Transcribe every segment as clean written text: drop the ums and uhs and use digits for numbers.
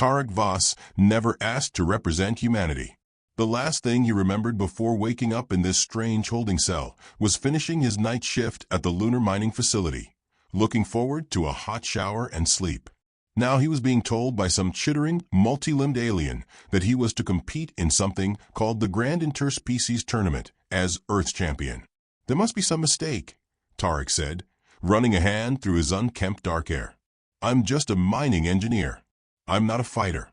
Tarek Voss never asked to represent humanity. The last thing he remembered before waking up in this strange holding cell was finishing his night shift at the lunar mining facility, looking forward to a hot shower and sleep. Now he was being told by some chittering, multi-limbed alien that he was to compete in something called the Grand Interspecies Tournament as Earth's champion. There must be some mistake, Tarek said, running a hand through his unkempt dark hair. I'm just a mining engineer. I'm not a fighter.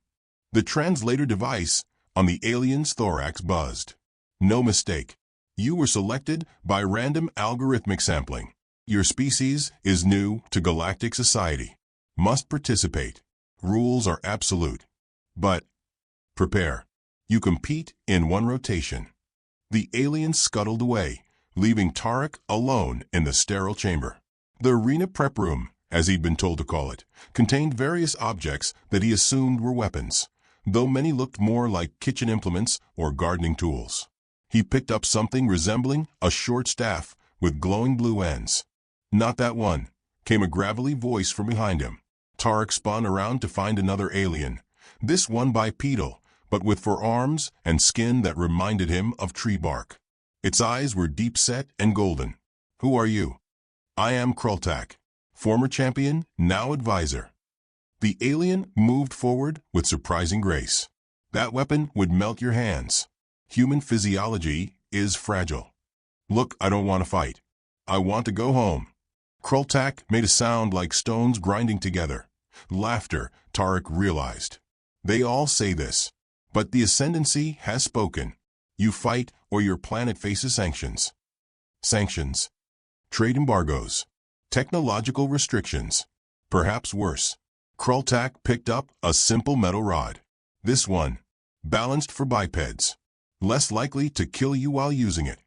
The translator device on the alien's thorax buzzed. No mistake. You were selected by random algorithmic sampling. Your species is new to galactic society. Must participate. Rules are absolute. But prepare. You compete in one rotation. The alien scuttled away, leaving Tarek alone in the sterile chamber. The arena prep room, as he'd been told to call it, contained various objects that he assumed were weapons, though many looked more like kitchen implements or gardening tools. He picked up something resembling a short staff with glowing blue ends. Not that one, came a gravelly voice from behind him. Tarek spun around to find another alien, this one bipedal, but with forearms and skin that reminded him of tree bark. Its eyes were deep-set and golden. Who are you? I am Krultak, former champion, now advisor. The alien moved forward with surprising grace. That weapon would melt your hands. Human physiology is fragile. Look, I don't want to fight. I want to go home. Krultak made a sound like stones grinding together. Laughter, Tarek realized. They all say this. But the Ascendancy has spoken. You fight or your planet faces sanctions. Sanctions. Trade embargoes. Technological restrictions. Perhaps worse. Krultak picked up a simple metal rod. This one, balanced for bipeds. Less likely to kill you while using it.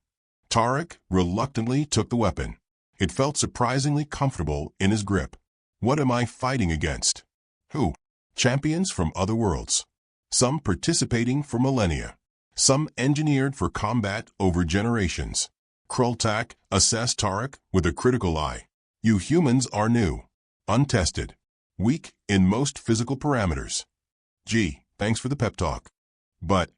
Tarek reluctantly took the weapon. It felt surprisingly comfortable in his grip. What am I fighting against? Who? Champions from other worlds. Some participating for millennia. Some engineered for combat over generations. Krultak assessed Tarek with a critical eye. You humans are new. Untested. Weak in most physical parameters. Gee, thanks for the pep talk. But,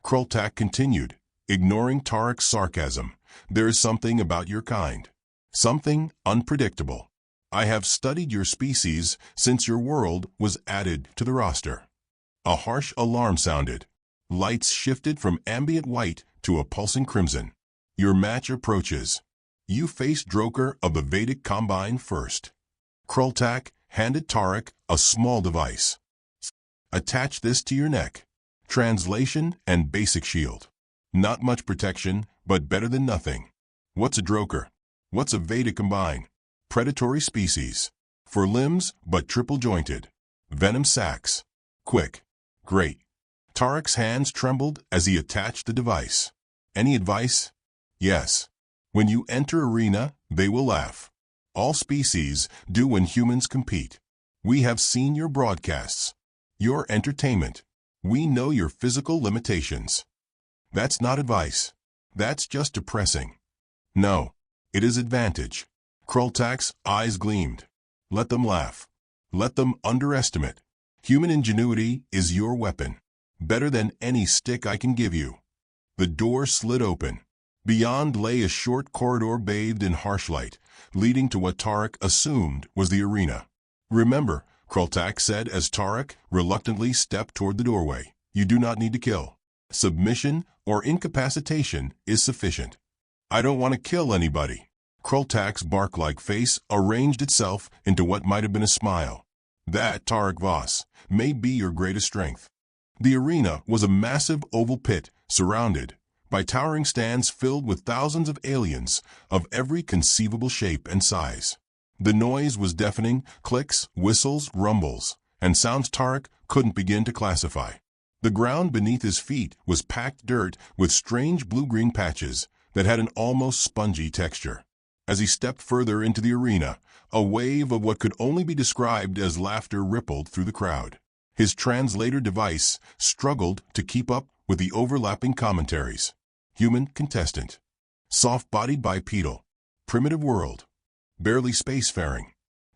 Krultak continued, ignoring Tarek's sarcasm, there is something about your kind. Something unpredictable. I have studied your species since your world was added to the roster. A harsh alarm sounded. Lights shifted from ambient white to a pulsing crimson. Your match approaches. You face Droker of the Vedic Combine first. Krultak handed Tarek a small device. Attach this to your neck. Translation and basic shield. Not much protection, but better than nothing. What's a Droker? What's a Vedic Combine? Predatory species. For limbs, but triple-jointed. Venom sacs. Quick. Great. Tarek's hands trembled as he attached the device. Any advice? Yes. When you enter arena, they will laugh. All species do when humans compete. We have seen your broadcasts. Your entertainment. We know your physical limitations. That's not advice. That's just depressing. No. It is advantage. Krultak's eyes gleamed. Let them laugh. Let them underestimate. Human ingenuity is your weapon. Better than any stick I can give you. The door slid open. Beyond lay a short corridor bathed in harsh light, leading to what Tarek assumed was the arena. Remember, Krultak said as Tarek reluctantly stepped toward the doorway, you do not need to kill. Submission or incapacitation is sufficient. I don't want to kill anybody. Krultak's bark-like face arranged itself into what might have been a smile. That, Tarek Voss, may be your greatest strength. The arena was a massive oval pit surrounded by towering stands filled with thousands of aliens of every conceivable shape and size. The noise was deafening, clicks, whistles, rumbles, and sounds Tarek couldn't begin to classify. The ground beneath his feet was packed dirt with strange blue-green patches that had an almost spongy texture. As he stepped further into the arena, a wave of what could only be described as laughter rippled through the crowd. His translator device struggled to keep up with the overlapping commentaries. Human contestant. Soft-bodied bipedal. Primitive world. Barely spacefaring.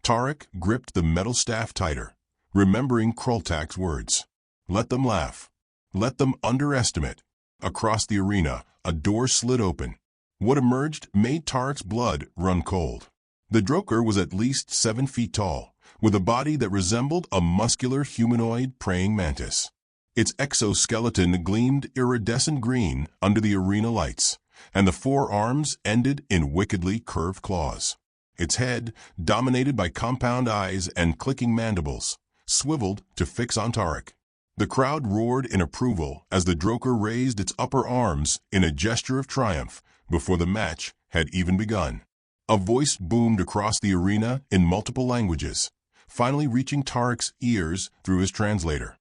Tarek gripped the metal staff tighter, remembering Kroltak's words. Let them laugh. Let them underestimate. Across the arena, a door slid open. What emerged made Tarek's blood run cold. The Droker was at least 7 feet tall, with a body that resembled a muscular humanoid praying mantis. Its exoskeleton gleamed iridescent green under the arena lights, and the 4 arms ended in wickedly curved claws. Its head, dominated by compound eyes and clicking mandibles, swiveled to fix on Tarek. The crowd roared in approval as the Droker raised its upper arms in a gesture of triumph before the match had even begun. A voice boomed across the arena in multiple languages, finally reaching Tarek's ears through his translator.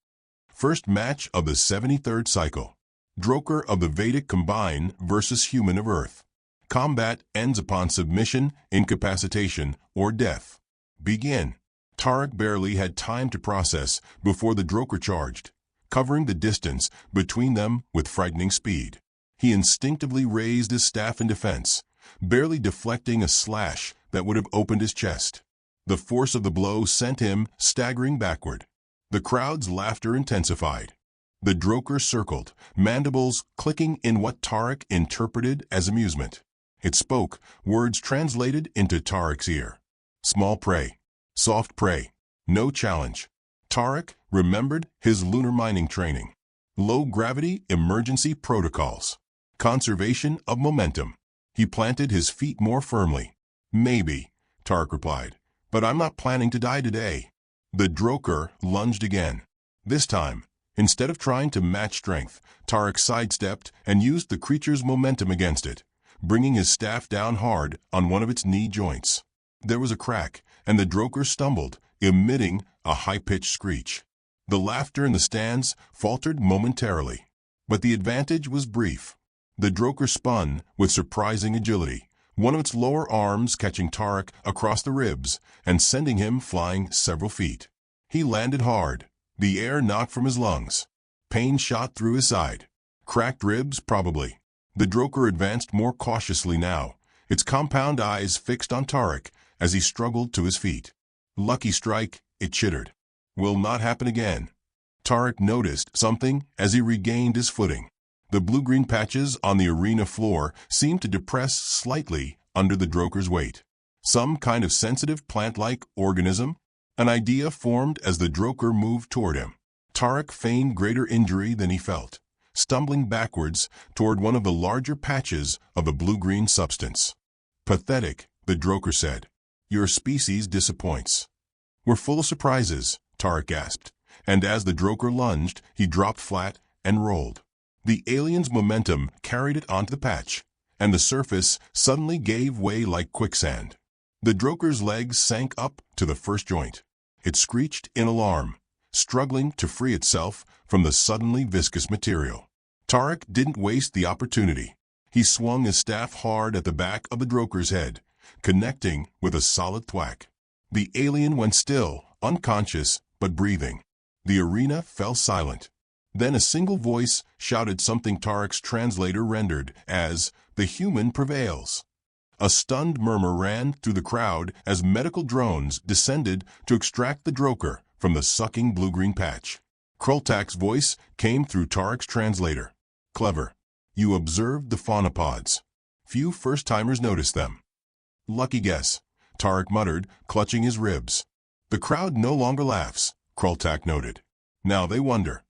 First match of the 73rd cycle. Droker of the Vedic combine versus human of Earth. Combat ends upon submission, incapacitation, or death. Begin. Tarek barely had time to process before the Droker charged, covering the distance between them with frightening speed. He instinctively raised his staff in defense, barely deflecting a slash that would have opened his chest. The force of the blow sent him staggering backward. The crowd's laughter intensified. The Droker circled, mandibles clicking in what Tarek interpreted as amusement. It spoke, words translated into Tarek's ear. Small prey. Soft prey. No challenge. Tarek remembered his lunar mining training. Low-gravity emergency protocols. Conservation of momentum. He planted his feet more firmly. Maybe, Tarek replied, but I'm not planning to die today. The Droker lunged again. This time, instead of trying to match strength, Tarek sidestepped and used the creature's momentum against it, bringing his staff down hard on one of its knee joints. There was a crack, and the Droker stumbled, emitting a high-pitched screech. The laughter in the stands faltered momentarily, but the advantage was brief. The Droker spun with surprising agility, one of its lower arms catching Tarek across the ribs and sending him flying several feet. He landed hard, the air knocked from his lungs. Pain shot through his side. Cracked ribs, probably. The Droker advanced more cautiously now, its compound eyes fixed on Tarek as he struggled to his feet. Lucky strike, it chittered. Will not happen again. Tarek noticed something as he regained his footing. The blue-green patches on the arena floor seemed to depress slightly under the Droker's weight. Some kind of sensitive plant-like organism? An idea formed as the Droker moved toward him. Tarek feigned greater injury than he felt, stumbling backwards toward one of the larger patches of the blue-green substance. Pathetic, the Droker said. Your species disappoints. We're full of surprises, Tarek gasped, and as the Droker lunged, he dropped flat and rolled. The alien's momentum carried it onto the patch, and the surface suddenly gave way like quicksand. The Droker's legs sank up to the first joint. It screeched in alarm, struggling to free itself from the suddenly viscous material. Tarek didn't waste the opportunity. He swung his staff hard at the back of the Droker's head, connecting with a solid thwack. The alien went still, unconscious, but breathing. The arena fell silent. Then a single voice shouted something Tarek's translator rendered as, "The human prevails." A stunned murmur ran through the crowd as medical drones descended to extract the Droker from the sucking blue-green patch. Kroltak's voice came through Tarek's translator. Clever. You observed the faunopods. Few first-timers noticed them. Lucky guess, Tarek muttered, clutching his ribs. The crowd no longer laughs, Kroltak noted. Now they wonder.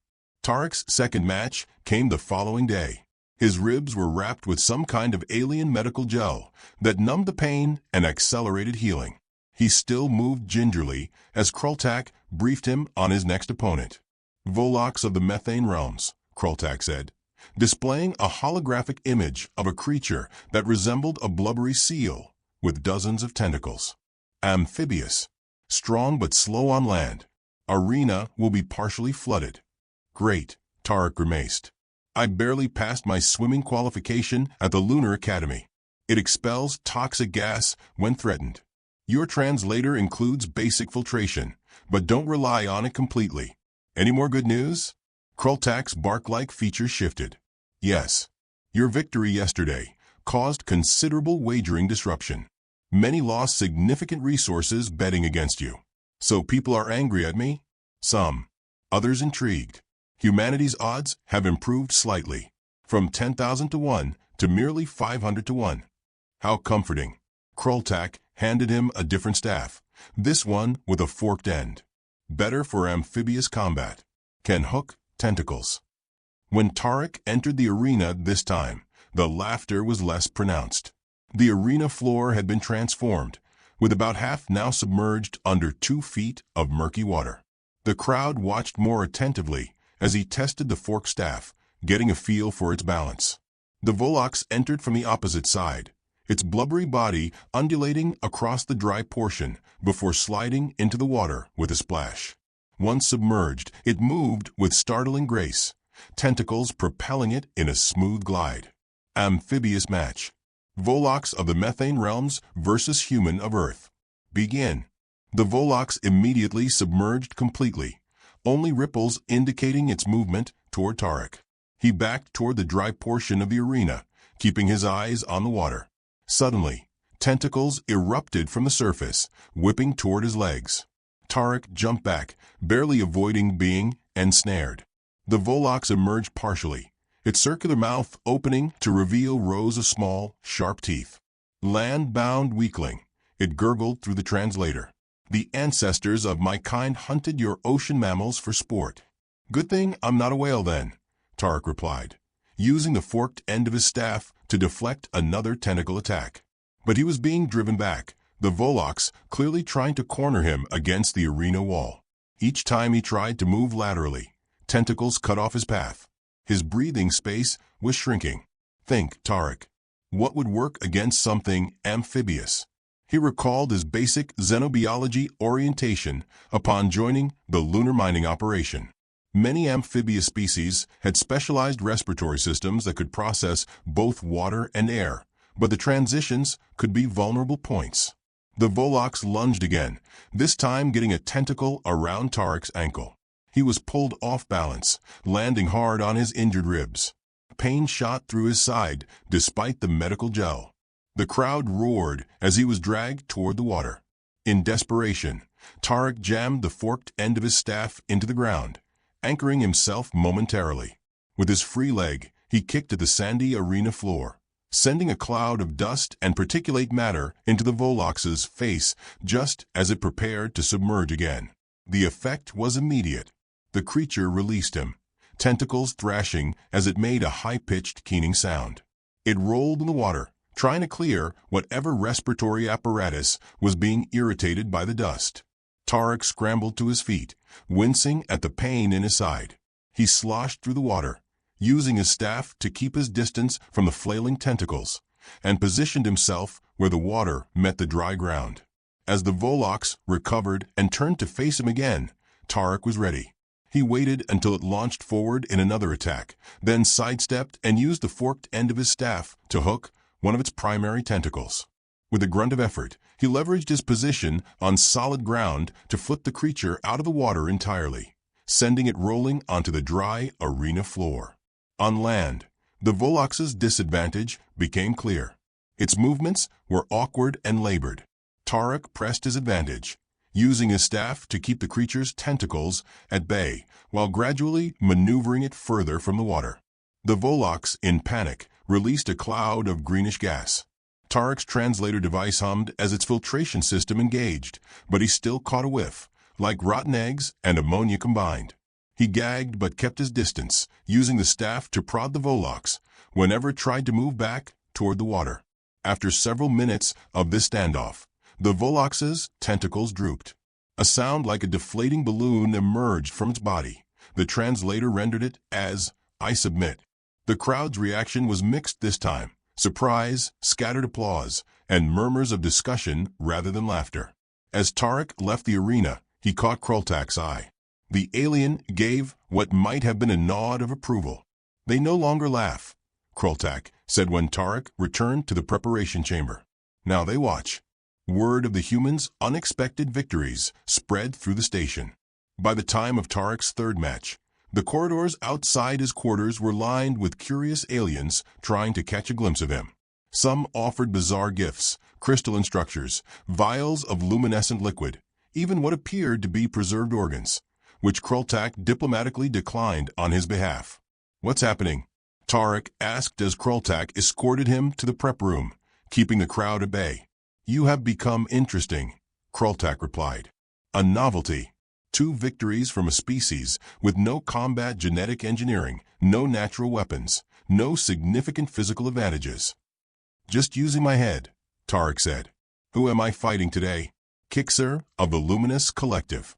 Tarek's second match came the following day. His ribs were wrapped with some kind of alien medical gel that numbed the pain and accelerated healing. He still moved gingerly as Kroltak briefed him on his next opponent. Volox of the methane realms, Kroltak said, displaying a holographic image of a creature that resembled a blubbery seal with dozens of tentacles. Amphibious, strong but slow on land. Arena will be partially flooded. Great, Tarek grimaced. I barely passed my swimming qualification at the Lunar Academy. It expels toxic gas when threatened. Your translator includes basic filtration, but don't rely on it completely. Any more good news? Kroltak's bark-like features shifted. Yes. Your victory yesterday caused considerable wagering disruption. Many lost significant resources betting against you. So people are angry at me? Some. Others intrigued. Humanity's odds have improved slightly, from 10,000 to 1 to merely 500 to 1. How comforting. Kroltak handed him a different staff, this one with a forked end. Better for amphibious combat. Can hook tentacles. When Tarek entered the arena this time, the laughter was less pronounced. The arena floor had been transformed, with about half now submerged under 2 feet of murky water. The crowd watched more attentively as he tested the forked staff, getting a feel for its balance. The Volaks entered from the opposite side, its blubbery body undulating across the dry portion before sliding into the water with a splash. Once submerged, it moved with startling grace, tentacles propelling it in a smooth glide. Amphibious match. Volaks of the methane realms versus human of Earth. Begin. The Volaks immediately submerged completely, only ripples indicating its movement toward Tarek. He backed toward the dry portion of the arena, keeping his eyes on the water. Suddenly, tentacles erupted from the surface, whipping toward his legs. Tarek jumped back, barely avoiding being ensnared. The Volaks emerged partially, its circular mouth opening to reveal rows of small, sharp teeth. Land-bound weakling, it gurgled through the translator. The ancestors of my kind hunted your ocean mammals for sport. Good thing I'm not a whale then, Tarek replied, using the forked end of his staff to deflect another tentacle attack. But he was being driven back, the Volaks clearly trying to corner him against the arena wall. Each time he tried to move laterally, tentacles cut off his path. His breathing space was shrinking. Think, Tarek. What would work against something amphibious? He recalled his basic xenobiology orientation upon joining the lunar mining operation. Many amphibious species had specialized respiratory systems that could process both water and air, but the transitions could be vulnerable points. The Volaks lunged again, this time getting a tentacle around Tarek's ankle. He was pulled off balance, landing hard on his injured ribs. Pain shot through his side despite the medical gel. The crowd roared as he was dragged toward the water. In desperation, Tarek jammed the forked end of his staff into the ground, anchoring himself momentarily. With his free leg, he kicked at the sandy arena floor, sending a cloud of dust and particulate matter into the Volaks' face just as it prepared to submerge again. The effect was immediate. The creature released him, tentacles thrashing as it made a high-pitched keening sound. It rolled in the water, trying to clear whatever respiratory apparatus was being irritated by the dust. Tarek scrambled to his feet, wincing at the pain in his side. He sloshed through the water, using his staff to keep his distance from the flailing tentacles, and positioned himself where the water met the dry ground. As the Volaks recovered and turned to face him again, Tarek was ready. He waited until it launched forward in another attack, then sidestepped and used the forked end of his staff to hook one of its primary tentacles. With a grunt of effort, he leveraged his position on solid ground to flip the creature out of the water entirely, sending it rolling onto the dry arena floor. On land, the Volaks' disadvantage became clear. Its movements were awkward and labored. Tarek pressed his advantage, using his staff to keep the creature's tentacles at bay while gradually maneuvering it further from the water. The Volaks, in panic, released a cloud of greenish gas. Tarek's translator device hummed as its filtration system engaged, but he still caught a whiff, like rotten eggs and ammonia combined. He gagged but kept his distance, using the staff to prod the Volaks whenever it tried to move back toward the water. After several minutes of this standoff, the Volaks' tentacles drooped. A sound like a deflating balloon emerged from its body. The translator rendered it as, "I submit." The crowd's reaction was mixed this time. Surprise, scattered applause, and murmurs of discussion rather than laughter. As Tarek left the arena, he caught Kroltak's eye. The alien gave what might have been a nod of approval. "They no longer laugh," Kroltak said when Tarek returned to the preparation chamber. "Now they watch." Word of the humans' unexpected victories spread through the station. By the time of Tarek's third match, the corridors outside his quarters were lined with curious aliens trying to catch a glimpse of him. Some offered bizarre gifts, crystalline structures, vials of luminescent liquid, even what appeared to be preserved organs. which Krultak diplomatically declined on his behalf. "What's happening?" Tarek asked as Krultak escorted him to the prep room, keeping the crowd at bay. "You have become interesting," Krultak replied. "A novelty. 2 victories from a species with no combat genetic engineering, no natural weapons, no significant physical advantages. Just using my head," Tarek said. "Who am I fighting today?" "Kixer of the Luminous Collective."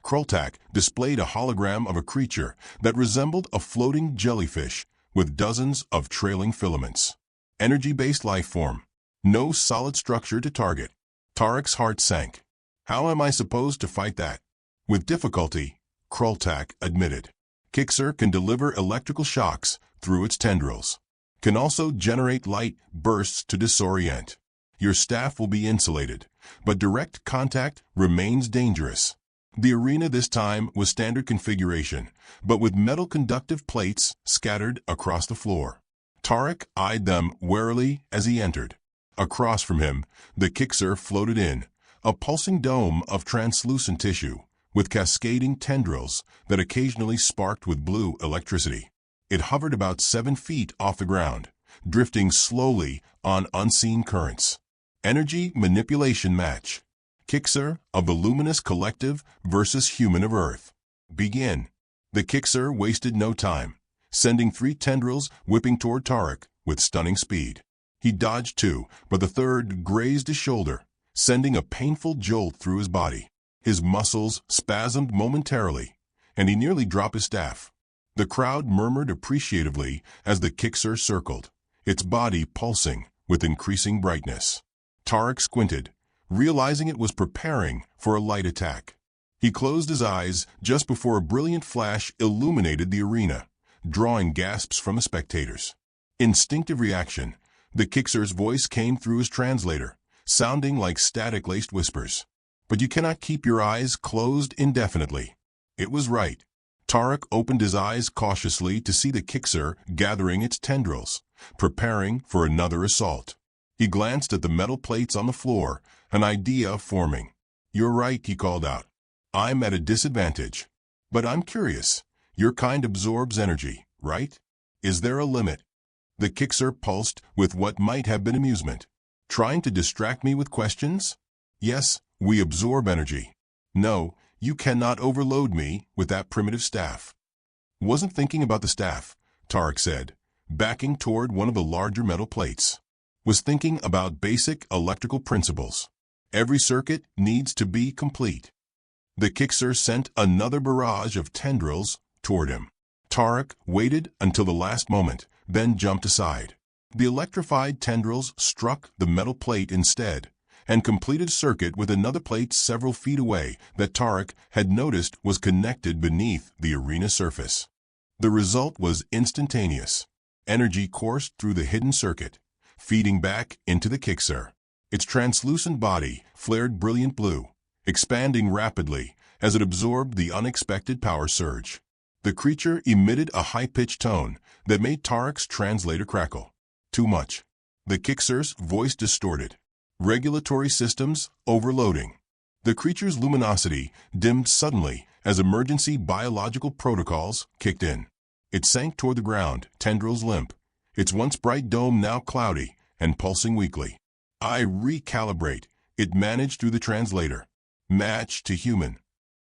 Krultak displayed a hologram of a creature that resembled a floating jellyfish with dozens of trailing filaments. Energy-based life form. No solid structure to target. Tarek's heart sank. "How am I supposed to fight that?" "With difficulty," Krultak admitted. "Kixer can deliver electrical shocks through its tendrils. Can also generate light bursts to disorient. Your staff will be insulated, but direct contact remains dangerous." The arena this time was standard configuration, but with metal conductive plates scattered across the floor. Tarek eyed them warily as he entered. Across from him, the Kixer floated in, a pulsing dome of translucent tissue, with cascading tendrils that occasionally sparked with blue electricity. It hovered about 7 feet off the ground, drifting slowly on unseen currents. Energy manipulation match. Kixer of the Luminous Collective versus Human of Earth. Begin. The Kixer wasted no time, sending 3 tendrils whipping toward Tarek with stunning speed. He dodged 2, but the third grazed his shoulder, sending a painful jolt through his body. His muscles spasmed momentarily, and he nearly dropped his staff. The crowd murmured appreciatively as the Kixer circled, its body pulsing with increasing brightness. Tarek squinted, realizing it was preparing for a light attack. He closed his eyes just before a brilliant flash illuminated the arena, drawing gasps from the spectators. Instinctive reaction, the Kixer's voice came through his translator, sounding like static-laced whispers. "But you cannot keep your eyes closed indefinitely." It was right. Tarek opened his eyes cautiously to see the Kixer gathering its tendrils, preparing for another assault. He glanced at the metal plates on the floor, an idea forming. "You're right," he called out. "I'm at a disadvantage. But I'm curious. Your kind absorbs energy, right? Is there a limit?" The Kixer pulsed with what might have been amusement. "Trying to distract me with questions?" "Yes, we absorb energy." "No, you cannot overload me with that primitive staff." "Wasn't thinking about the staff," Tarek said, backing toward one of the larger metal plates. "Was thinking about basic electrical principles. Every circuit needs to be complete." The Kixer sent another barrage of tendrils toward him. Tarek waited until the last moment, then jumped aside. The electrified tendrils struck the metal plate instead, and completed circuit with another plate several feet away that Tarek had noticed was connected beneath the arena surface. The result was instantaneous. Energy coursed through the hidden circuit, feeding back into the Kixer. Its translucent body flared brilliant blue, expanding rapidly as it absorbed the unexpected power surge. The creature emitted a high-pitched tone that made Tarek's translator crackle. "Too much." The Kixer's voice distorted. "Regulatory systems overloading." The creature's luminosity dimmed suddenly as emergency biological protocols kicked in. It sank toward the ground, tendrils limp, its once bright dome now cloudy and pulsing weakly. "I recalibrate," it managed through the translator. "Match to human."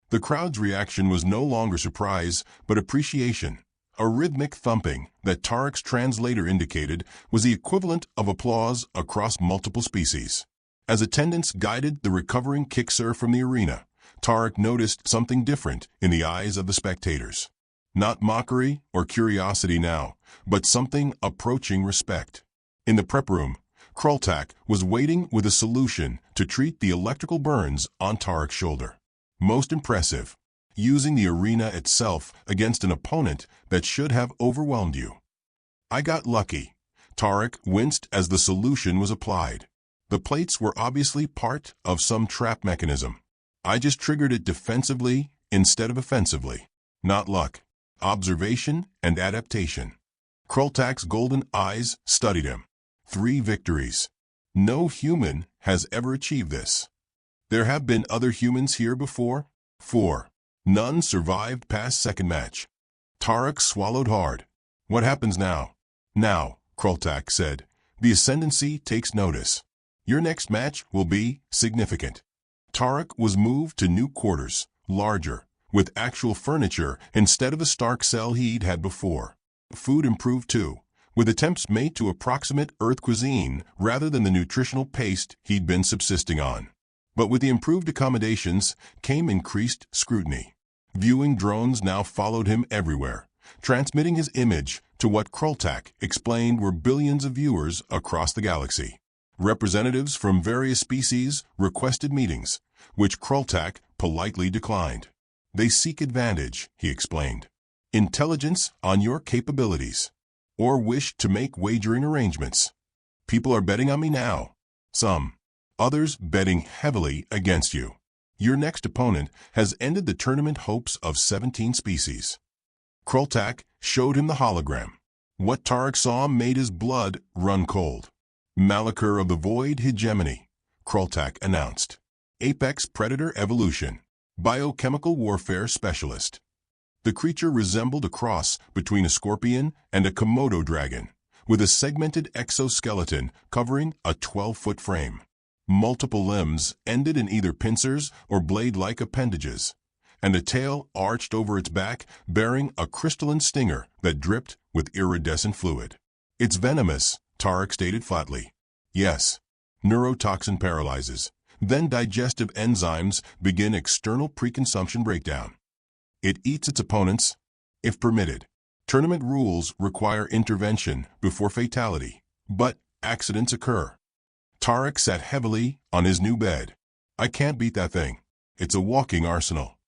The crowd's reaction was no longer surprise, but appreciation. A rhythmic thumping that Tarek's translator indicated was the equivalent of applause across multiple species. As attendants guided the recovering Kixer from the arena, Tarek noticed something different in the eyes of the spectators. Not mockery or curiosity now, but something approaching respect. In the prep room, Krultak was waiting with a solution to treat the electrical burns on Tarek's shoulder. Most impressive, using the arena itself against an opponent that should have overwhelmed you. "I got lucky." Tarek winced as the solution was applied. The plates were obviously part of some trap mechanism. "I just triggered it defensively instead of offensively." Not luck. Observation and adaptation. Krultak's golden eyes studied him. 3 victories. No human has ever achieved this. There have been other humans here before? 4. None survived past second match. Tarek swallowed hard. What happens now? Now, Kroltak said, the ascendancy takes notice. Your next match will be significant. Tarek was moved to new quarters, larger, with actual furniture instead of a stark cell he'd had before. Food improved too, with attempts made to approximate Earth cuisine rather than the nutritional paste he'd been subsisting on. But with the improved accommodations came increased scrutiny. Viewing drones now followed him everywhere, transmitting his image to what Kroltak explained were billions of viewers across the galaxy. Representatives from various species requested meetings, which Kroltak politely declined. They seek advantage, he explained. Intelligence on your capabilities. Or wish to make wagering arrangements. People are betting on me now. Some. Others betting heavily against you. Your next opponent has ended the tournament hopes of 17 species. Kroltak showed him the hologram. What Tarek saw made his blood run cold. Malachor of the Void Hegemony, Kroltak announced. Apex Predator Evolution. Biochemical Warfare Specialist. The creature resembled a cross between a scorpion and a Komodo dragon, with a segmented exoskeleton covering a 12-foot frame. Multiple limbs ended in either pincers or blade-like appendages, and a tail arched over its back bearing a crystalline stinger that dripped with iridescent fluid. It's venomous, Tarek stated flatly. Yes. Neurotoxin paralyzes. Then digestive enzymes begin external preconsumption breakdown. It eats its opponents, if permitted. Tournament rules require intervention before fatality, but accidents occur. Tarek sat heavily on his new bed. I can't beat that thing. It's a walking arsenal.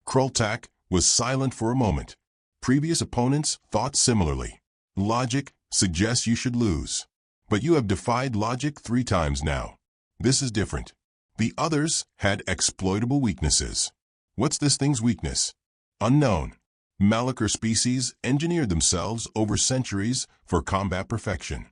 Kroltak was silent for a moment. Previous opponents thought similarly. Logic suggests you should lose. But you have defied logic 3 times now. This is different. The others had exploitable weaknesses. What's this thing's weakness? Unknown. Malachor species engineered themselves over centuries for combat perfection.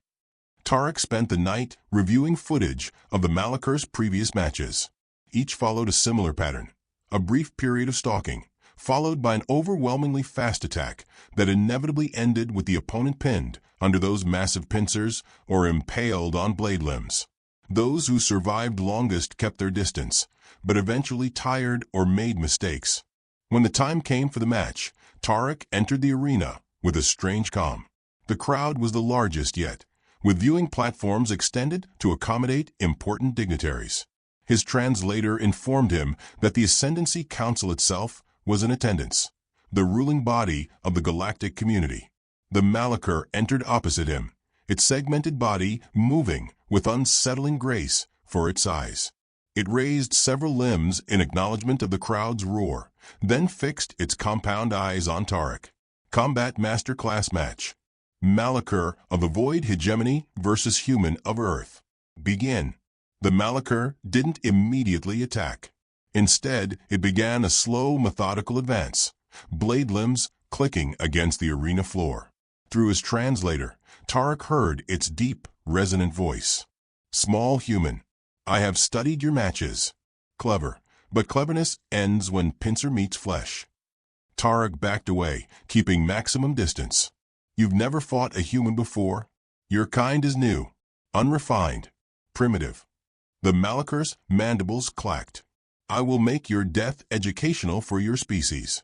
Tarek spent the night reviewing footage of the Malachor's previous matches. Each followed a similar pattern. A brief period of stalking, followed by an overwhelmingly fast attack that inevitably ended with the opponent pinned under those massive pincers or impaled on blade limbs. Those who survived longest kept their distance, but eventually tired or made mistakes. When the time came for the match, Tarek entered the arena with a strange calm. The crowd was the largest yet, with viewing platforms extended to accommodate important dignitaries. His translator informed him that the Ascendancy Council itself was in attendance, the ruling body of the galactic community. The Malachor entered opposite him, its segmented body moving with unsettling grace for its size. It raised several limbs in acknowledgement of the crowd's roar, then fixed its compound eyes on Tarek. Combat Masterclass Match. Malachor of the Void Hegemony versus Human of Earth. Begin. The Malachor didn't immediately attack. Instead, it began a slow, methodical advance, blade limbs clicking against the arena floor. Through his translator, Tarek heard its deep, resonant voice. Small human, I have studied your matches. Clever, but cleverness ends when pincer meets flesh. Tarek backed away, keeping maximum distance. You've never fought a human before. Your kind is new, unrefined, primitive. The Malachor's mandibles clacked. I will make your death educational for your species.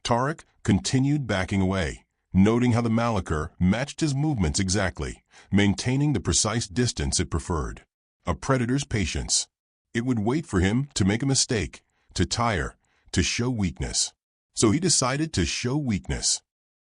Tarek continued backing away, noting how the Malachor matched his movements exactly, maintaining the precise distance it preferred. A predator's patience. It would wait for him to make a mistake, to tire, to show weakness. So he decided to show weakness.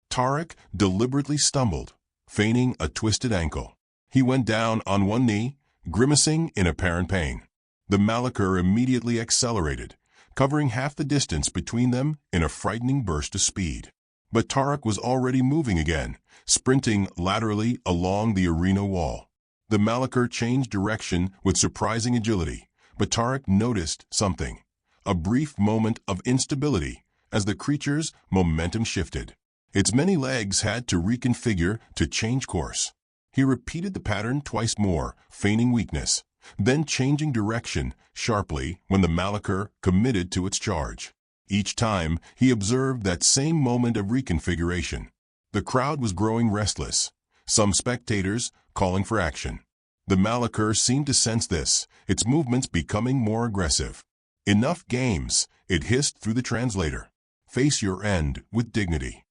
Tarek deliberately stumbled, feigning a twisted ankle. He went down on one knee, grimacing in apparent pain. The Malachor immediately accelerated, covering half the distance between them in a frightening burst of speed. But Tarek was already moving again, sprinting laterally along the arena wall. The Malachor changed direction with surprising agility, but Tarek noticed something. A brief moment of instability as the creature's momentum shifted. Its many legs had to reconfigure to change course. He repeated the pattern twice more, feigning weakness, then changing direction sharply when the Malachor committed to its charge. Each time, he observed that same moment of reconfiguration. The crowd was growing restless, some spectators calling for action. The Malachur seemed to sense this, its movements becoming more aggressive. "Enough games," it hissed through the translator. "Face your end with dignity."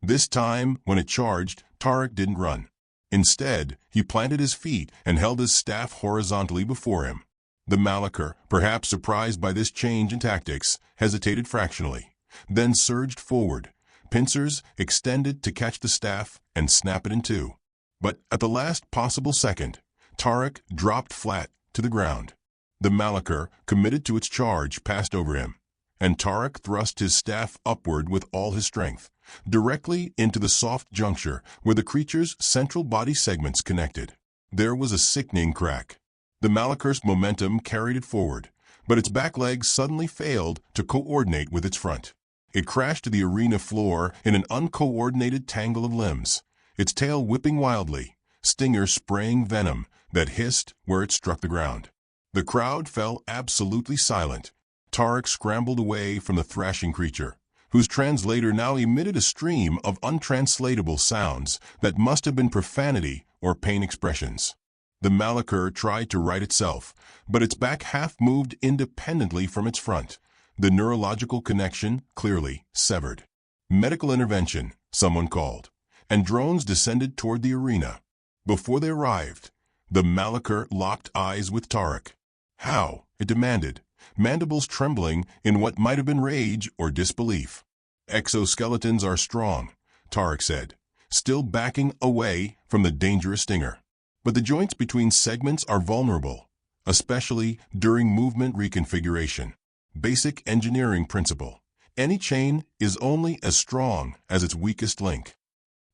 This time, when it charged, Tarek didn't run. Instead, he planted his feet and held his staff horizontally before him. The Malachur, perhaps surprised by this change in tactics, hesitated fractionally, then surged forward, pincers extended to catch the staff and snap it in two. But at the last possible second, Tarek dropped flat to the ground. The Malachur, committed to its charge, passed over him, and Tarek thrust his staff upward with all his strength, directly into the soft juncture where the creature's central body segments connected. There was a sickening crack. The Malachur's momentum carried it forward, but its back legs suddenly failed to coordinate with its front. It crashed to the arena floor in an uncoordinated tangle of limbs, its tail whipping wildly, stingers spraying venom that hissed where it struck the ground. The crowd fell absolutely silent. Tarek scrambled away from the thrashing creature, whose translator now emitted a stream of untranslatable sounds that must have been profanity or pain expressions. The Malachur tried to right itself, but its back half moved independently from its front, the neurological connection clearly severed. "Medical intervention," someone called, and drones descended toward the arena. Before they arrived, the Malachur locked eyes with Tarek. "How?" it demanded, mandibles trembling in what might have been rage or disbelief. "Exoskeletons are strong," Tarek said, still backing away from the dangerous stinger. "But the joints between segments are vulnerable, especially during movement reconfiguration. Basic engineering principle. Any chain is only as strong as its weakest link."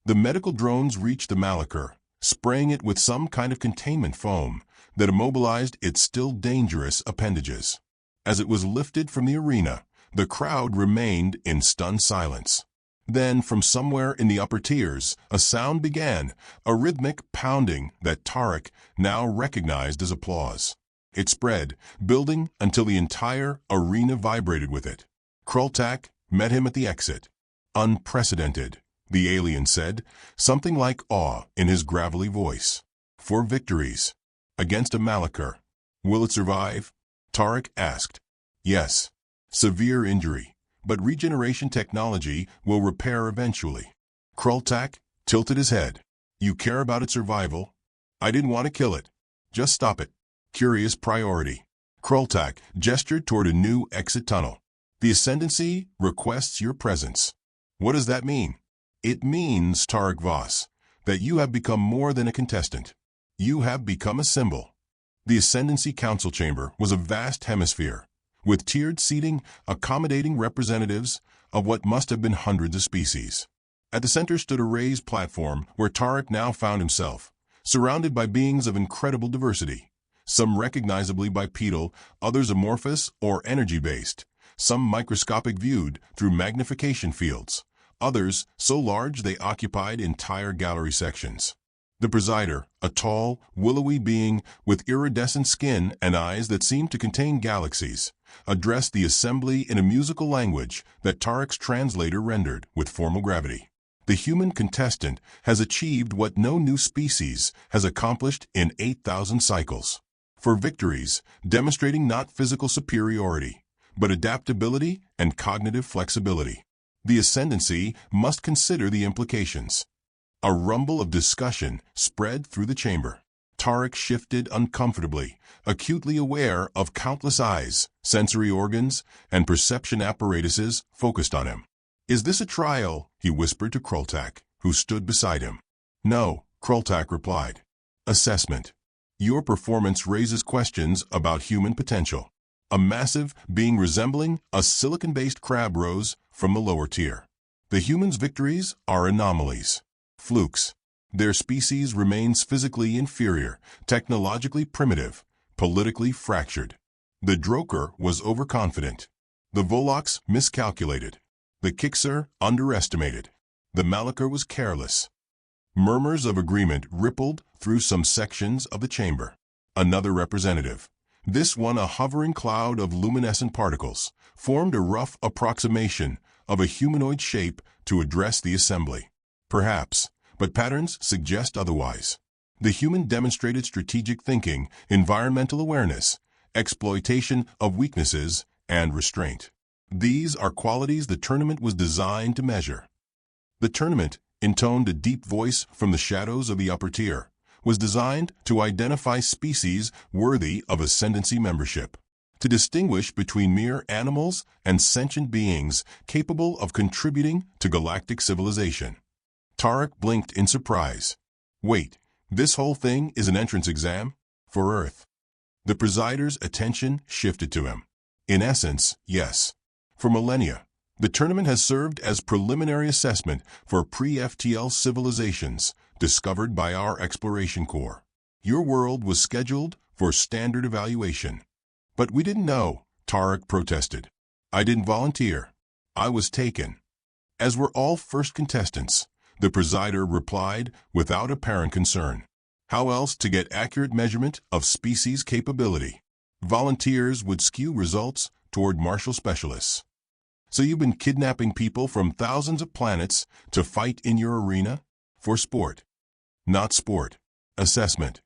The medical drones reached the Malachur, spraying it with some kind of containment foam that immobilized its still dangerous appendages. As it was lifted from the arena, the crowd remained in stunned silence. Then, from somewhere in the upper tiers, a sound began, a rhythmic pounding that Tarek now recognized as applause. It spread, building until the entire arena vibrated with it. Krultak met him at the exit. "Unprecedented," the alien said, something like awe in his gravelly voice. "4 victories. Against a Malachur. Will it survive?" Tarek asked. "Yes. Severe injury, but regeneration technology will repair eventually." Krultak tilted his head. "You care about its survival?" "I didn't want to kill it. Just stop it." Curious priority. Krultak gestured toward a new exit tunnel. "The Ascendancy requests your presence." "What does that mean?" "It means, Tarek Voss, that you have become more than a contestant. You have become a symbol." The Ascendancy Council Chamber was a vast hemisphere, with tiered seating accommodating representatives of what must have been hundreds of species. At the center stood a raised platform where Tarek now found himself, surrounded by beings of incredible diversity, some recognizably bipedal, others amorphous or energy-based, some microscopic viewed through magnification fields, others so large they occupied entire gallery sections. The presider, a tall, willowy being with iridescent skin and eyes that seemed to contain galaxies, addressed the assembly in a musical language that Tarek's translator rendered with formal gravity. "The human contestant has achieved what no new species has accomplished in 8,000 cycles. 4 victories, demonstrating not physical superiority, but adaptability and cognitive flexibility. The Ascendancy must consider the implications." A rumble of discussion spread through the chamber. Tarek shifted uncomfortably, acutely aware of countless eyes, sensory organs, and perception apparatuses focused on him. "Is this a trial?" he whispered to Krultak, who stood beside him. "No," Krultak replied. "Assessment. Your performance raises questions about human potential." A massive being resembling a silicon-based crab rose from the lower tier. "The humans' victories are anomalies. Flukes. Their species remains physically inferior, technologically primitive, politically fractured." The Droker was overconfident. The Volaks miscalculated. The Kixer underestimated. The Malachur was careless. Murmurs of agreement rippled through some sections of the chamber. Another representative, This one, a hovering cloud of luminescent particles, formed a rough approximation of a humanoid shape to address the assembly. Perhaps, but patterns suggest otherwise. The human demonstrated strategic thinking, environmental awareness, exploitation of weaknesses, and restraint. These are qualities the tournament was designed to measure. The tournament, intoned a deep voice from the shadows of the upper tier, was designed to identify species worthy of ascendancy membership, to distinguish between mere animals and sentient beings capable of contributing to galactic civilization. Tarek blinked in surprise. Wait, this whole thing is an entrance exam? For Earth? The presider's attention shifted to him. In essence, yes. For millennia, the tournament has served as preliminary assessment for pre-FTL civilizations discovered by our exploration corps. Your world was scheduled for standard evaluation. But we didn't know, Tarek protested. I didn't volunteer. I was taken. As were all first contestants, the presider replied without apparent concern. How else to get accurate measurement of species capability? Volunteers would skew results toward martial specialists. So you've been kidnapping people from thousands of planets to fight in your arena? For sport. Not sport. Assessment.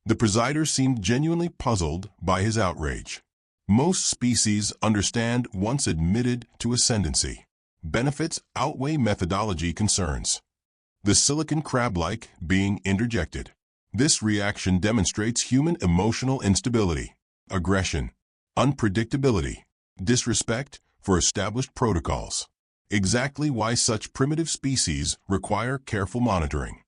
The presider seemed genuinely puzzled by his outrage. Most species understand once admitted to ascendancy. Benefits outweigh methodology concerns. The silicon crab-like being interjected. This reaction demonstrates human emotional instability, aggression, unpredictability, disrespect for established protocols. Exactly why such primitive species require careful monitoring.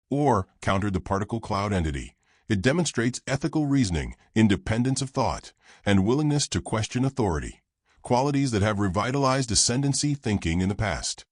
Or, countered the particle cloud entity, it demonstrates ethical reasoning, independence of thought, and willingness to question authority, qualities that have revitalized ascendancy thinking in the past.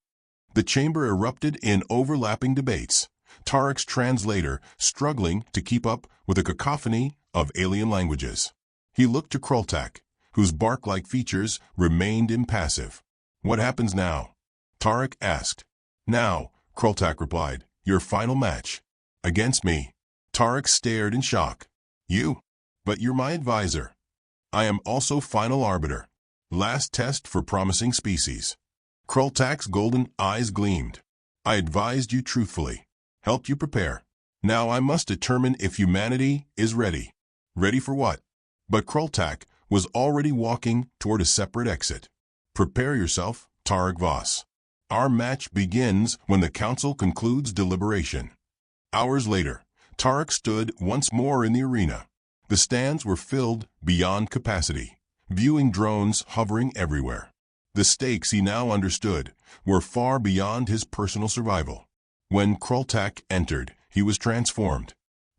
The chamber erupted in overlapping debates, Tarek's translator struggling to keep up with a cacophony of alien languages. He looked to Kroltak, whose bark-like features remained impassive. What happens now? Tarek asked. Now, Kroltak replied, your final match. Against me. Tarek stared in shock. You? But you're my advisor. I am also final arbiter. Last test for promising species. Kroltak's golden eyes gleamed. I advised you truthfully. Helped you prepare. Now I must determine if humanity is ready. Ready for what? But Kroltak was already walking toward a separate exit. Prepare yourself, Tarek Voss. Our match begins when the council concludes deliberation. Hours later, Tarek stood once more in the arena. The stands were filled beyond capacity, viewing drones hovering everywhere. The stakes, he now understood, were far beyond his personal survival. When Kroltak entered, he was transformed.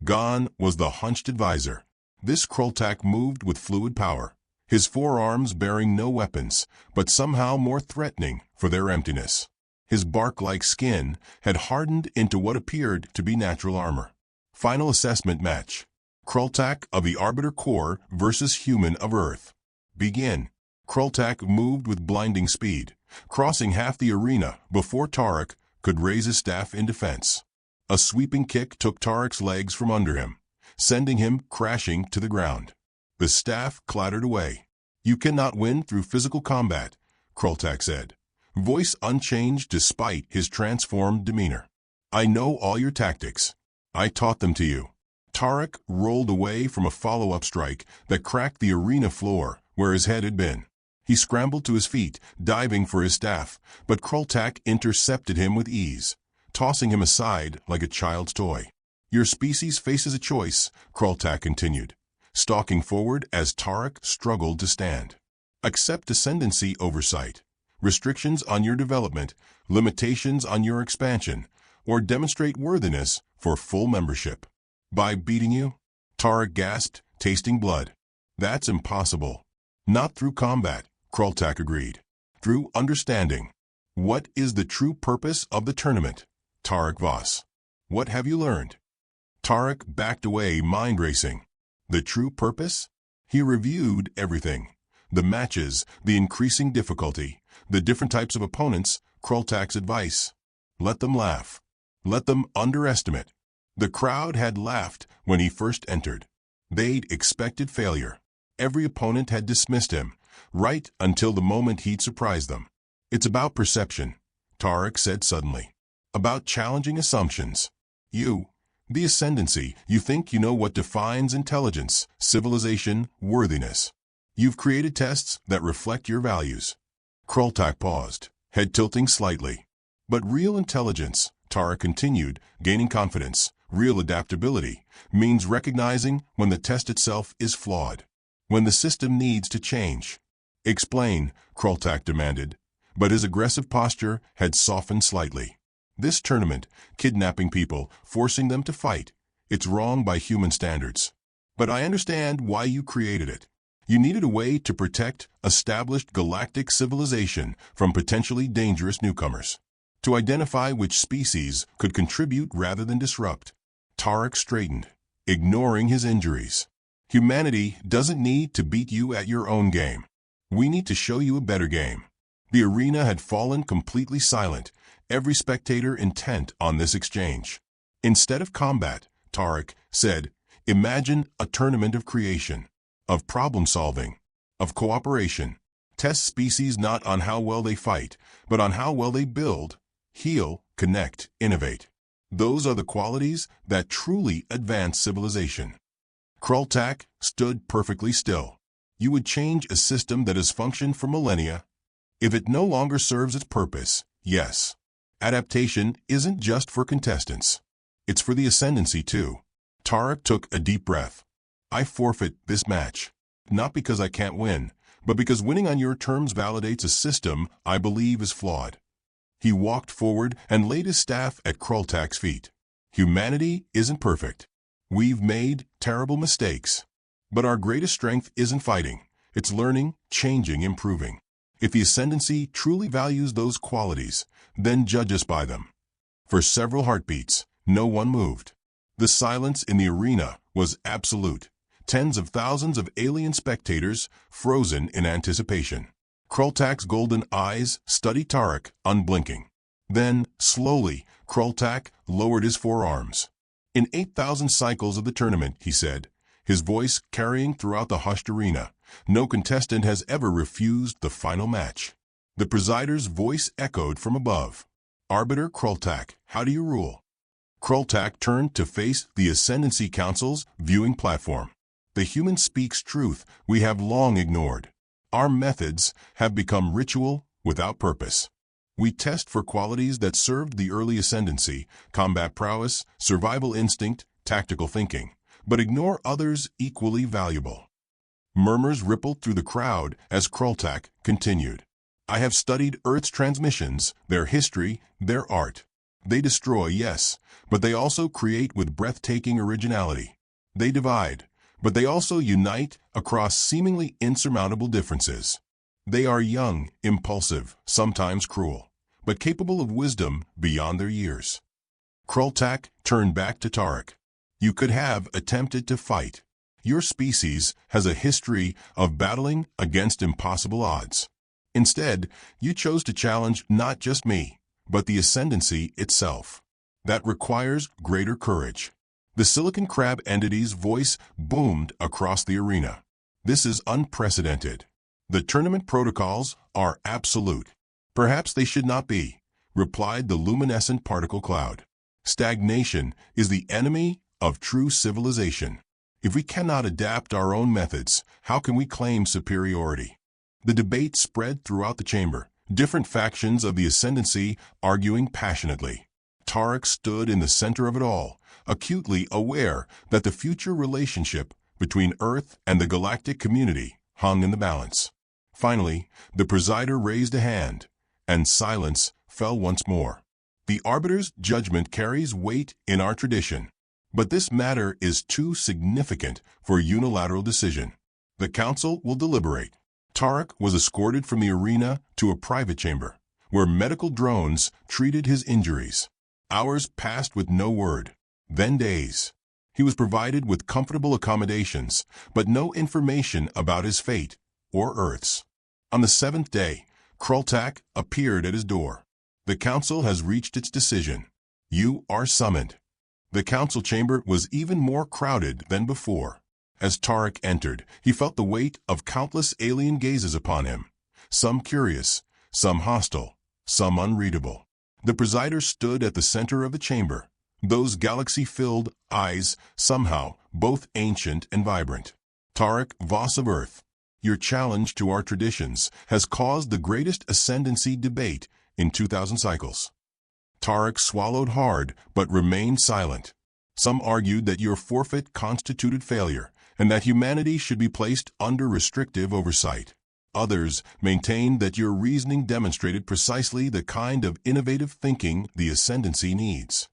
Gone was the hunched advisor. This Kroltak moved with fluid power, his forearms bearing no weapons, but somehow more threatening for their emptiness. His bark-like skin had hardened into what appeared to be natural armor. Final assessment match. Kroltak of the Arbiter Corps versus Human of Earth. Begin. Kroltak moved with blinding speed, crossing half the arena before Tarek could raise his staff in defense. A sweeping kick took Tarek's legs from under him, sending him crashing to the ground. The staff clattered away. You cannot win through physical combat, Kroltak said, voice unchanged despite his transformed demeanor. I know all your tactics. I taught them to you. Tarek rolled away from a follow-up strike that cracked the arena floor where his head had been. He scrambled to his feet, diving for his staff, but Kroltak intercepted him with ease, tossing him aside like a child's toy. Your species faces a choice, Kroltak continued, stalking forward as Tarek struggled to stand. Accept ascendancy oversight, restrictions on your development, limitations on your expansion, or demonstrate worthiness for full membership. By beating you? Tarek gasped, tasting blood. That's impossible. Not through combat, Kroltak agreed. Through understanding. What is the true purpose of the tournament? Tarek Voss. What have you learned? Tarek backed away, mind racing. The true purpose? He reviewed everything. The matches, the increasing difficulty, the different types of opponents, Kroltak's advice. Let them laugh. Let them underestimate. The crowd had laughed when he first entered. They'd expected failure. every opponent had dismissed him, right until the moment he'd surprised them. "It's about perception," Tarek said suddenly. "About challenging assumptions. The ascendancy, you think you know what defines intelligence, civilization, worthiness. You've created tests that reflect your values." Kroltak paused, head tilting slightly. "But real intelligence," Tarek continued, gaining confidence, "real adaptability, means recognizing when the test itself is flawed, when the system needs to change." "Explain," Kroltak demanded, but his aggressive posture had softened slightly. "This tournament, kidnapping people, forcing them to fight, it's wrong by human standards. But I understand why you created it. You needed a way to protect established galactic civilization from potentially dangerous newcomers. To identify which species could contribute rather than disrupt." Tarek straightened, ignoring his injuries. "Humanity doesn't need to beat you at your own game. We need to show you a better game." The arena had fallen completely silent, every spectator intent on this exchange. "Instead of combat," Tarek said, "imagine a tournament of creation, of problem-solving, of cooperation. Test species not on how well they fight, but on how well they build, heal, connect, innovate. Those are the qualities that truly advance civilization." Kroltak stood perfectly still. "You would change a system that has functioned for millennia? If it no longer serves its purpose, yes. Adaptation isn't just for contestants. It's for the ascendancy too." Tarek took a deep breath. "I forfeit this match. Not because I can't win, but because winning on your terms validates a system I believe is flawed." He walked forward and laid his staff at Kroltak's feet. "Humanity isn't perfect. We've made terrible mistakes. But our greatest strength isn't fighting. It's learning, changing, improving. If the ascendancy truly values those qualities, then judge us by them." For several heartbeats, no one moved. The silence in the arena was absolute. Tens of thousands of alien spectators frozen in anticipation. Kroltak's golden eyes studied Tarek, unblinking. Then, slowly, Kroltak lowered his forearms. "In 8,000 cycles of the tournament," he said, his voice carrying throughout the hushed arena, "no contestant has ever refused the final match." The presider's voice echoed from above. "Arbiter Kroltak, how do you rule?" Kroltak turned to face the Ascendancy Council's viewing platform. "The human speaks truth we have long ignored. Our methods have become ritual without purpose. We test for qualities that served the early ascendancy, combat prowess, survival instinct, tactical thinking, but ignore others equally valuable." Murmurs rippled through the crowd as Kroltak continued. "I have studied Earth's transmissions, their history, their art. They destroy, yes, but they also create with breathtaking originality. They divide, but they also unite across seemingly insurmountable differences. They are young, impulsive, sometimes cruel, but capable of wisdom beyond their years." Kroltak turned back to Tarek. "You could have attempted to fight. Your species has a history of battling against impossible odds. Instead, you chose to challenge not just me, but the ascendancy itself. That requires greater courage." The Silicon Crab entity's voice boomed across the arena. "This is unprecedented. The tournament protocols are absolute." "Perhaps they should not be," replied the luminescent particle cloud. "Stagnation is the enemy of true civilization. If we cannot adapt our own methods, how can we claim superiority?" The debate spread throughout the chamber, different factions of the ascendancy arguing passionately. Tarek stood in the center of it all, acutely aware that the future relationship between Earth and the galactic community hung in the balance. Finally, the presider raised a hand, and silence fell once more. "The arbiter's judgment carries weight in our tradition, but this matter is too significant for unilateral decision. The council will deliberate." Tarek was escorted from the arena to a private chamber, where medical drones treated his injuries. Hours passed with no word, then days. He was provided with comfortable accommodations, but no information about his fate or Earth's. On the 7th day, Kroltak appeared at his door. "The council has reached its decision. You are summoned." The council chamber was even more crowded than before. As Tarek entered, he felt the weight of countless alien gazes upon him, some curious, some hostile, some unreadable. The presider stood at the center of the chamber, those galaxy-filled eyes, somehow both ancient and vibrant. Tarek, Voss of Earth, your challenge to our traditions has caused the greatest ascendancy debate in 2,000 cycles. Tarek swallowed hard but remained silent. Some argued that your forfeit constituted failure and that humanity should be placed under restrictive oversight. Others maintained that your reasoning demonstrated precisely the kind of innovative thinking the ascendancy needs.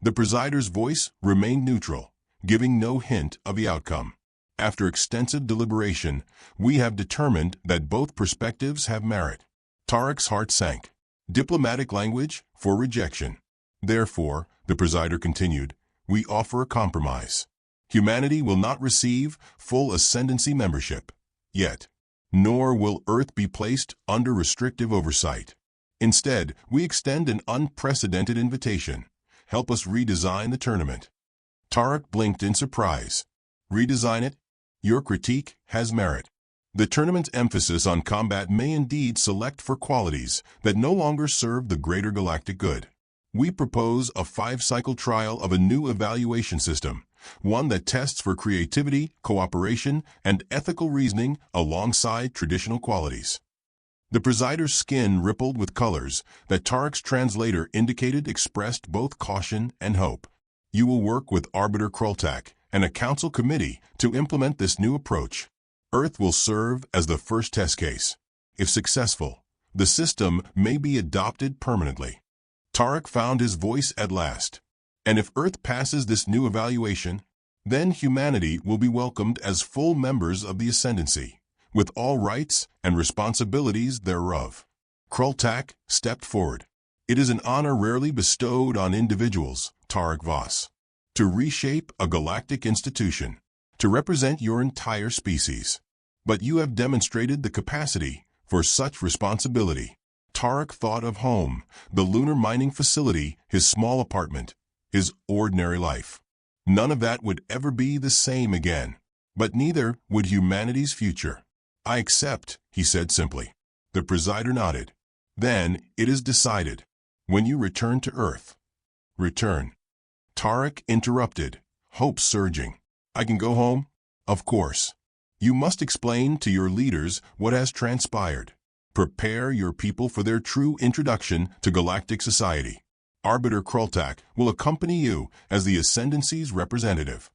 The presider's voice remained neutral, giving no hint of the outcome. After extensive deliberation, we have determined that both perspectives have merit. Tarek's heart sank. Diplomatic language for rejection. Therefore, the presider continued, we offer a compromise. Humanity will not receive full ascendancy membership, yet, nor will Earth be placed under restrictive oversight. Instead, we extend an unprecedented invitation. Help us redesign the tournament. Tarek blinked in surprise. Redesign it? Your critique has merit. The tournament's emphasis on combat may indeed select for qualities that no longer serve the greater galactic good. We propose a 5-cycle trial of a new evaluation system, one that tests for creativity, cooperation, and ethical reasoning alongside traditional qualities. The presider's skin rippled with colors that Tarek's translator indicated expressed both caution and hope. You will work with Arbiter Kroltak and a council committee to implement this new approach. Earth will serve as the first test case. If successful, the system may be adopted permanently. Tarek found his voice at last. And if Earth passes this new evaluation, then humanity will be welcomed as full members of the Ascendancy, with all rights and responsibilities thereof. Kroltak stepped forward. It is an honor rarely bestowed on individuals, Tarek Voss, to reshape a galactic institution, to represent your entire species. But you have demonstrated the capacity for such responsibility. Tarek thought of home, the lunar mining facility, his small apartment, his ordinary life. None of that would ever be the same again, but neither would humanity's future. I accept, he said simply. The presider nodded. Then it is decided. When you return to Earth. Return. Tarek interrupted, hope surging. I can go home? Of course. You must explain to your leaders what has transpired. Prepare your people for their true introduction to galactic society. Arbiter Kroltak will accompany you as the Ascendancy's representative.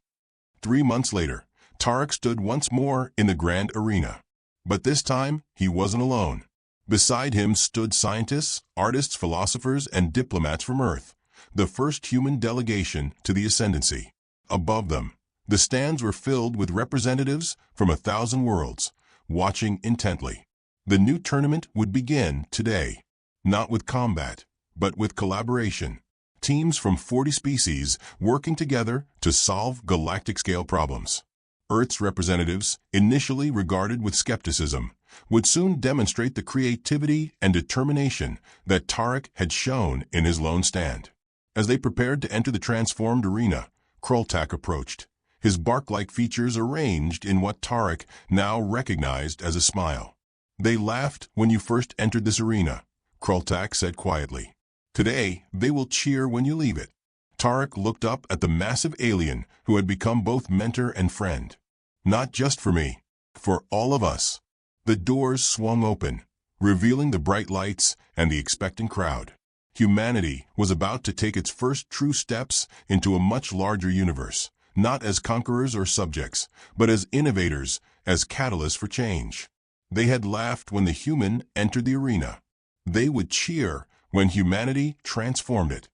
3 months later, Tarek stood once more in the grand arena. But this time, he wasn't alone. Beside him stood scientists, artists, philosophers, and diplomats from Earth, the first human delegation to the Ascendancy. Above them, the stands were filled with representatives from 1,000 worlds, watching intently. The new tournament would begin today, not with combat, but with collaboration. Teams from 40 species working together to solve galactic-scale problems. Earth's representatives, initially regarded with skepticism, would soon demonstrate the creativity and determination that Tarek had shown in his lone stand. As they prepared to enter the transformed arena, Kroltak approached, his bark-like features arranged in what Tarek now recognized as a smile. They laughed when you first entered this arena, Kroltak said quietly. Today, they will cheer when you leave it. Tarek looked up at the massive alien who had become both mentor and friend. Not just for me, for all of us. The doors swung open, revealing the bright lights and the expectant crowd. Humanity was about to take its first true steps into a much larger universe, not as conquerors or subjects, but as innovators, as catalysts for change. They had laughed when the human entered the arena. They would cheer when humanity transformed it.